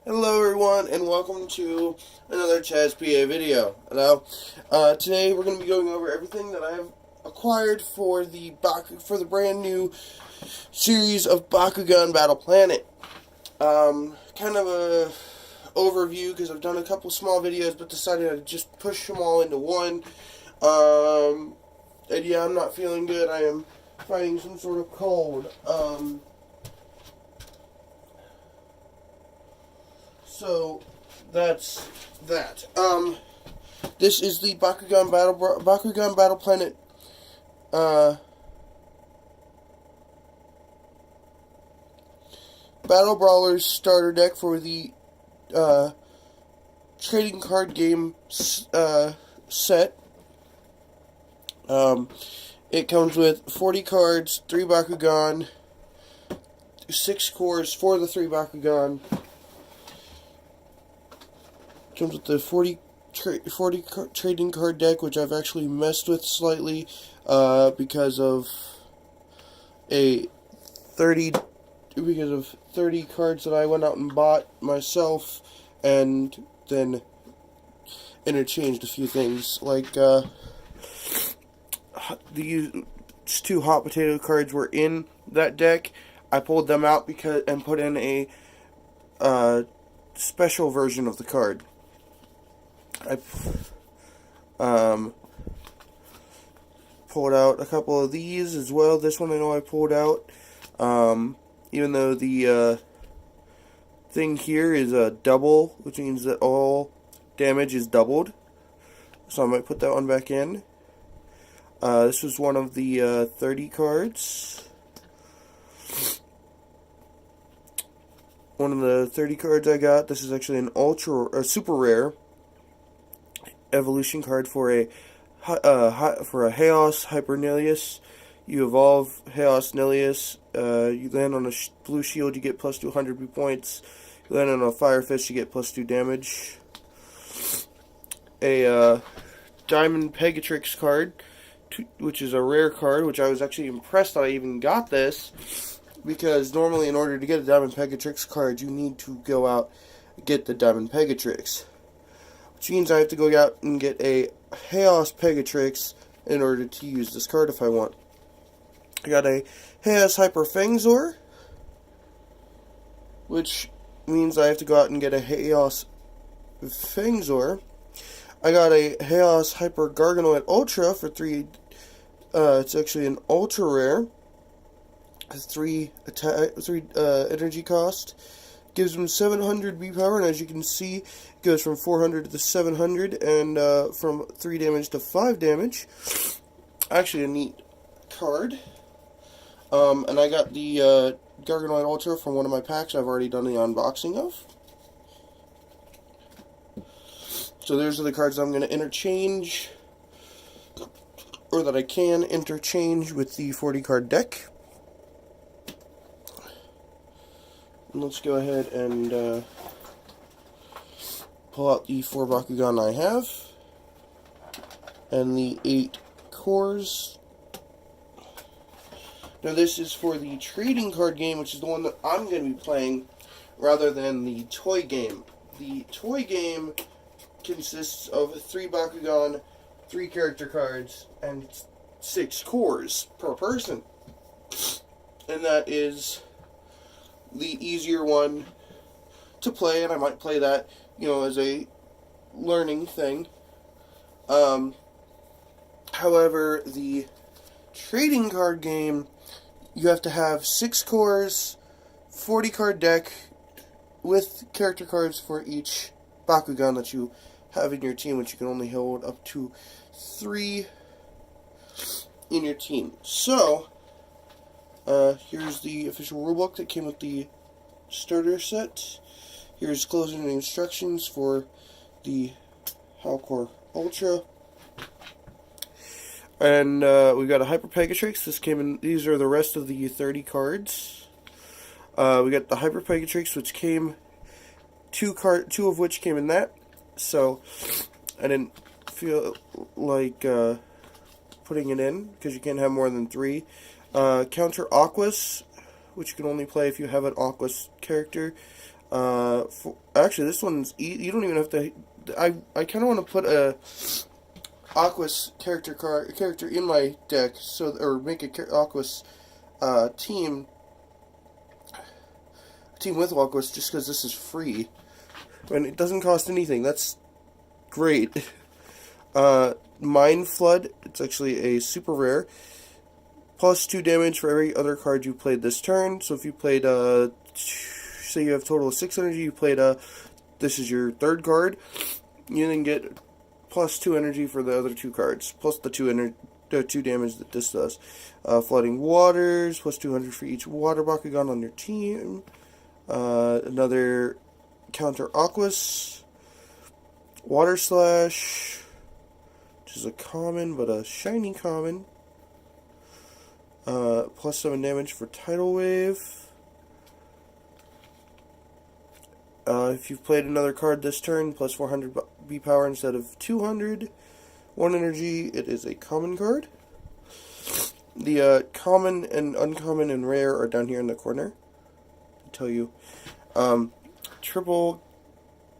Hello everyone, and welcome to another Chaz PA video. Now, today we're going to be going over everything that I've acquired for the brand new series of Bakugan Battle Planet. Kind of a overview because I've done a couple small videos, but decided to just push them all into one. And yeah, I'm not feeling good. I am fighting some sort of cold. So that's that. This is the Bakugan Battle Planet. Battle Brawlers starter deck for the trading card game set. It comes with 40 cards, 3 Bakugan, 6 cores for the 3 Bakugan. Comes with the 40 trading card deck, which I've actually messed with slightly because of 30 cards that I went out and bought myself, and then interchanged a few things like these 2 hot potato cards were in that deck. I pulled them out and put in a special version of the card. I pulled out a couple of these as well. This one I know I pulled out, even though the thing here is a double, which means that all damage is doubled. So I might put that one back in. This was one of the 30 cards. One of the 30 cards I got. This is actually a super rare evolution card for a Chaos Hyper Nilius. You evolve Chaos Nilius. You land on a blue shield, you get plus 200 points. You land on a Fire Fist, you get plus 2 damage. A Diamond Pegatrix card, which is a rare card, which I was actually impressed that I even got this, because normally in order to get a Diamond Pegatrix card, you need to go out and get the Diamond Pegatrix. Which means I have to go out and get a Chaos Pegatrix in order to use this card if I want. I got a Chaos Hyper Fangzor, which means I have to go out and get a Chaos Fangzor. I got a Chaos Hyper Garganoid Ultra for 3. It's actually an ultra rare. Has 3 energy cost. Gives them 700 B power, and as you can see, it goes from 400 to 700, and from 3 damage to 5 damage. Actually, a neat card. And I got the Garganoid Ultra from one of my packs I've already done the unboxing of. So those are the cards I'm going to interchange, or that I can interchange with the 40 card deck. Let's go ahead and pull out the 4 Bakugan I have, and the 8 cores. Now this is for the trading card game, which is the one that I'm going to be playing, rather than the toy game. The toy game consists of 3 Bakugan, 3 character cards, and 6 cores per person. And that is the easier one to play, and I might play that, as a learning thing. However, the trading card game, you have to have 6 cores, 40 card deck, with character cards for each Bakugan that you have in your team, which you can only hold up to 3 in your team. So, here's the official rulebook that came with the starter set. Here's closing instructions for the Halcor Ultra. And we got a Hyper Pegatrix. This came in. These are the rest of the 30 cards. We got the Hyper Pegatrix, which came two of which came in that. So I didn't feel like putting it in because you can't have more than 3. Counter Aquas, which you can only play if you have an Aquas character. Actually, this one's you don't even have to. I kind of want to put a Aquas character in my deck, so or make a Aquas team with Aquas just because this is free and it doesn't cost anything. That's great. Mind Flood. It's actually a super rare. Plus 2 damage for every other card you played this turn. So if you played, say you have a total of 6 energy, you played, this is your third card, you then get plus 2 energy for the other 2 cards, plus the 2 damage that this does. Flooding Waters, plus 200 for each Water Bakugan on your team. Another counter Aquas. Water Slash, which is a common, but a shiny common. Plus 7 damage for Tidal Wave. If you've played another card this turn, plus 400 B power instead of 200. 1 energy, it is a common card. The common and uncommon and rare are down here in the corner. I'll tell you. Triple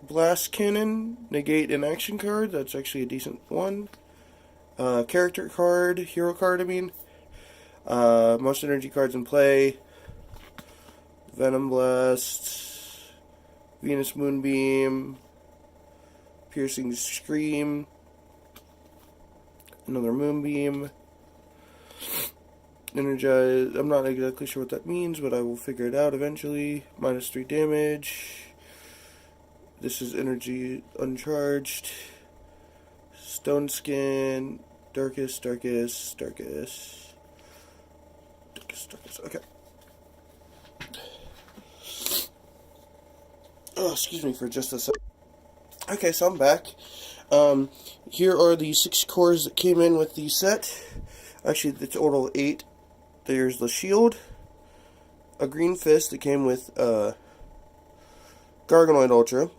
Blast Cannon, negate an action card. That's actually a decent one. Character card, hero card, I mean. Most energy cards in play. Venom Blast, Venus Moonbeam, Piercing Scream, another Moonbeam, Energize. I'm not exactly sure what that means, but I will figure it out eventually. Minus 3 damage. This is energy uncharged. Stone Skin, Darkest. Okay. Oh, excuse me for just a sec. Okay, so I'm back. Here are the 6 cores that came in with the set. Actually, the total 8. There's the shield, a green fist that came with Garganoid Ultra,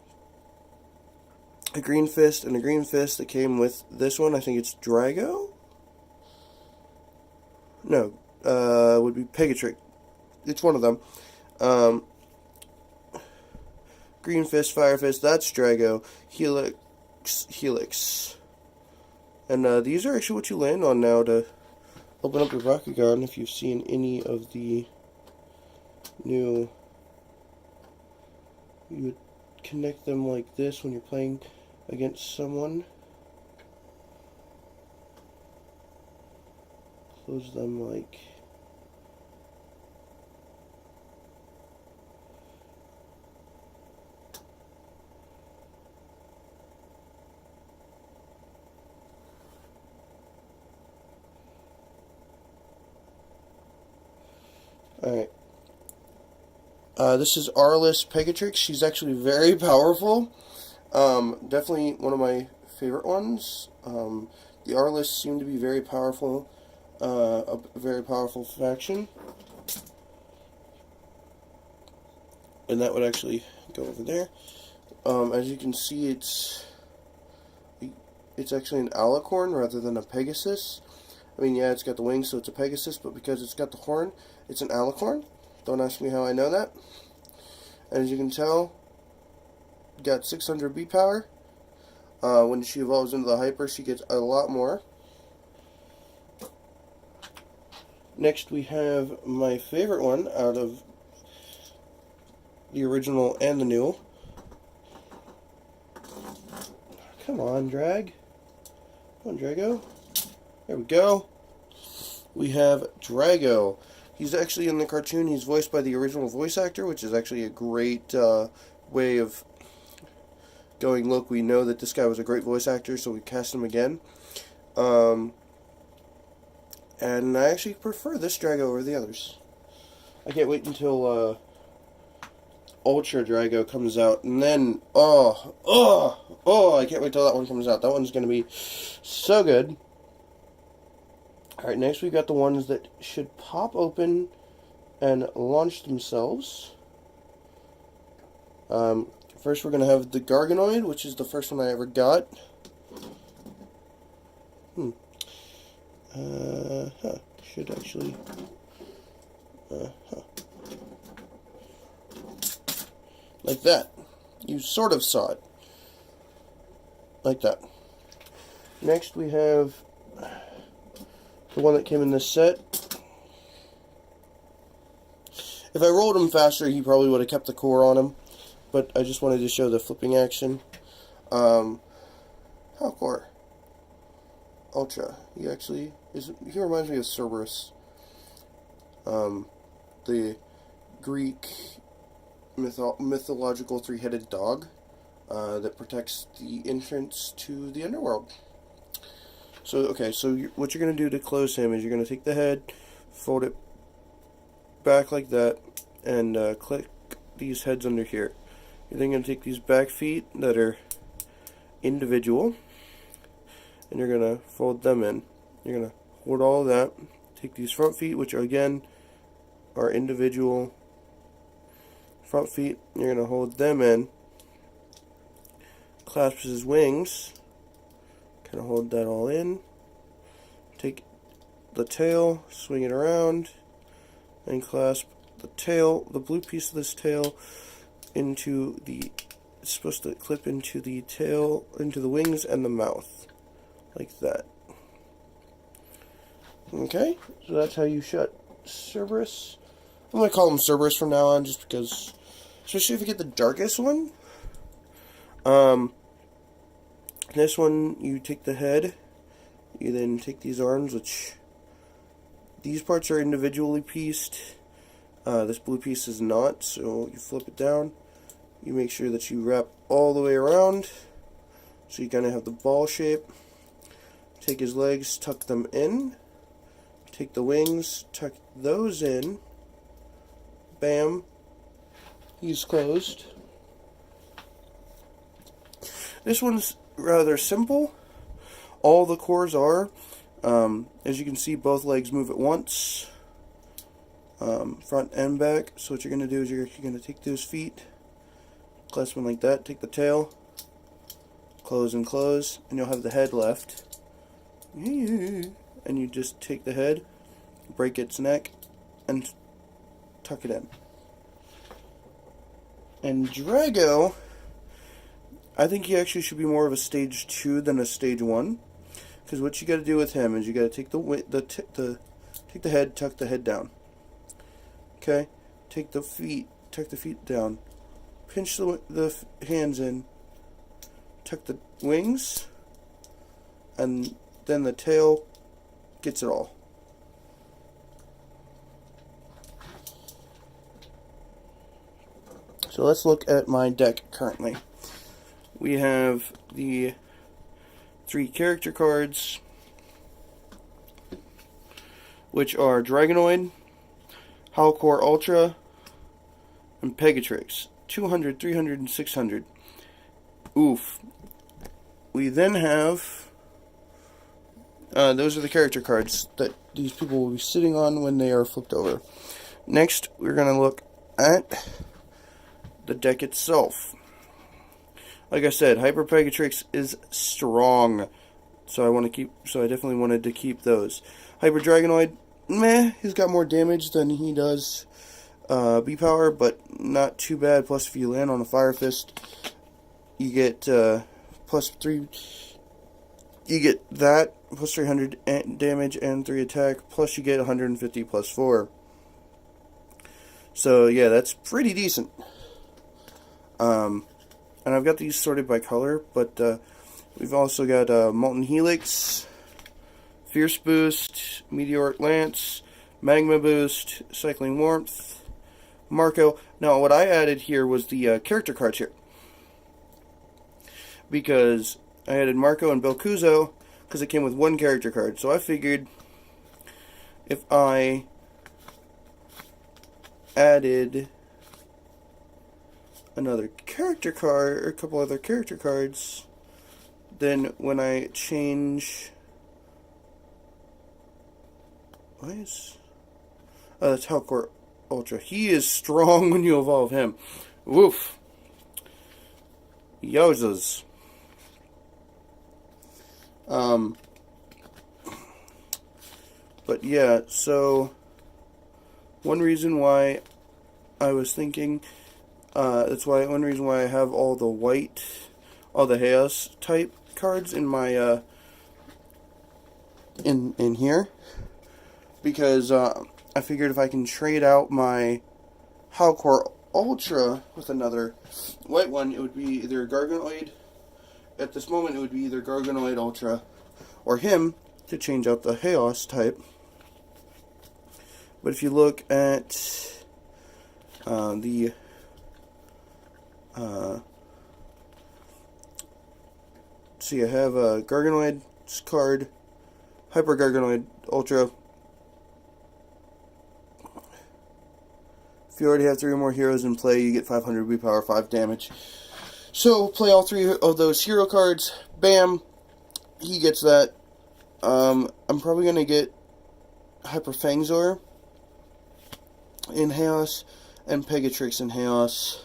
a green fist, and a green fist that came with this one. I think it's Drago? No, would be Pegatrick. It's one of them. Green Fist, Fire Fist, that's Drago. Helix. And these are actually what you land on now to open up your Bakugan if you've seen any of the new. You would connect them like this when you're playing against someone. Close them like. Alright. This is Arliss Pegatrix. She's actually very powerful. Definitely one of my favorite ones. The Arliss seem to be very powerful. A very powerful faction. And that would actually go over there. As you can see, it's actually an alicorn rather than a Pegasus. I mean, yeah, it's got the wings, so it's a Pegasus, but because it's got the horn, it's an alicorn. Don't ask me how I know that. And as you can tell, got 600 B power. When she evolves into the Hyper, she gets a lot more. Next, we have my favorite one out of the original and the new. Come on, Drag. Come on, Drago. There we go. We have Drago. He's actually in the cartoon. He's voiced by the original voice actor, which is actually a great way of going, look, we know that this guy was a great voice actor, so we cast him again. And I actually prefer this Drago over the others. I can't wait until Ultra Drago comes out, and then, I can't wait till that one comes out. That one's going to be so good. Alright, next we've got the ones that should pop open and launch themselves. First we're going to have the Garganoid, which is the first one I ever got. Should actually... like that. You sort of saw it. Like that. Next we have the one that came in this set. If I rolled him faster, he probably would have kept the core on him. But I just wanted to show the flipping action. Core Ultra. He reminds me of Cerberus. The Greek mythological three-headed dog that protects the entrance to the underworld. So, okay, so what you're going to do to close him is you're going to take the head, fold it back like that, and click these heads under here. You're then going to take these back feet that are individual, and you're going to fold them in. You're going to hold all of that, take these front feet, which are, again, are individual front feet, you're going to hold them in, clasp his wings, kind of hold that all in, take the tail, swing it around, and clasp the tail, the blue piece of this tail, into the, it's supposed to clip into the tail, into the wings and the mouth, like that. Okay, so that's how you shut Cerberus. I'm going to call him Cerberus from now on, just because, especially if you get the darkest one. This one, you take the head, you then take these arms, which, these parts are individually pieced. This blue piece is not, so you flip it down. You make sure that you wrap all the way around, so you kind of have the ball shape. Take his legs, tuck them in. Take the wings, tuck those in. Bam. He's closed. This one's rather simple. All the cores are. As you can see, both legs move at once. Front and back. So what you're going to do is you're going to take those feet, clasp them like that, take the tail, close and close, and you'll have the head left. And you just take the head, break its neck, and tuck it in. And Drago, I think he actually should be more of a stage 2 than a stage 1, because what you got to do with him is you got to take take the head, tuck the head down. Okay, take the feet, tuck the feet down, pinch the hands in, tuck the wings, and then the tail gets it all. So let's look at my deck currently. We have the 3 character cards, which are Dragonoid, Halcor Ultra, and Pegatrix. 200, 300, and 600. Oof. We then have, those are the character cards that these people will be sitting on when they are flipped over. Next, we're going to look at the deck itself. Like I said, Hyper Pegatrix is strong, so I definitely wanted to keep those. Hyper Dragonoid, meh, he's got more damage than he does B-Power, but not too bad. Plus, if you land on a Fire Fist, you get +3. You get that plus 300 damage and 3 attack. Plus, you get 150 plus 4. So yeah, that's pretty decent. And I've got these sorted by color, but we've also got Molten Helix, Fierce Boost, Meteoric Lance, Magma Boost, Cycling Warmth, Marco. Now, what I added here was the character cards here, because I added Marco and Belcuzo because it came with 1 character card. So I figured if I added another character card, or a couple other character cards, then when I change, that's Halcor Ultra. He is strong when you evolve him. Woof. Yowzas. But yeah, so one reason why I was thinking That's why one reason why I have all the Chaos type cards in my in here, because I figured if I can trade out my Halcor Ultra with another white one, it would be either Garganoid. At this moment, it would be either Garganoid Ultra or him to change out the Chaos type. But if you look at see, I have a Garganoid card, Hyper Garganoid Ultra. If you already have 3 or more heroes in play, you get 500 B power, 5 damage. So, play all 3 of those hero cards. Bam! He gets that. I'm probably going to get Hyper Fangzor in Chaos, and Pegatrix in Chaos,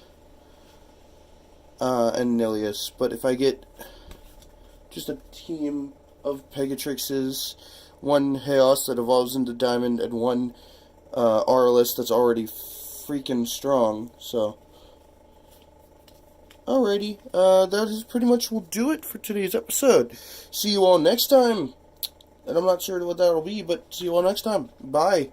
and Nilius. But if I get just a team of Pegatrixes, 1 Chaos that evolves into Diamond, and 1 Aurelus that's already freaking strong, so... Alrighty, that is pretty much will do it for today's episode. See you all next time. And I'm not sure what that'll be, but see you all next time. Bye.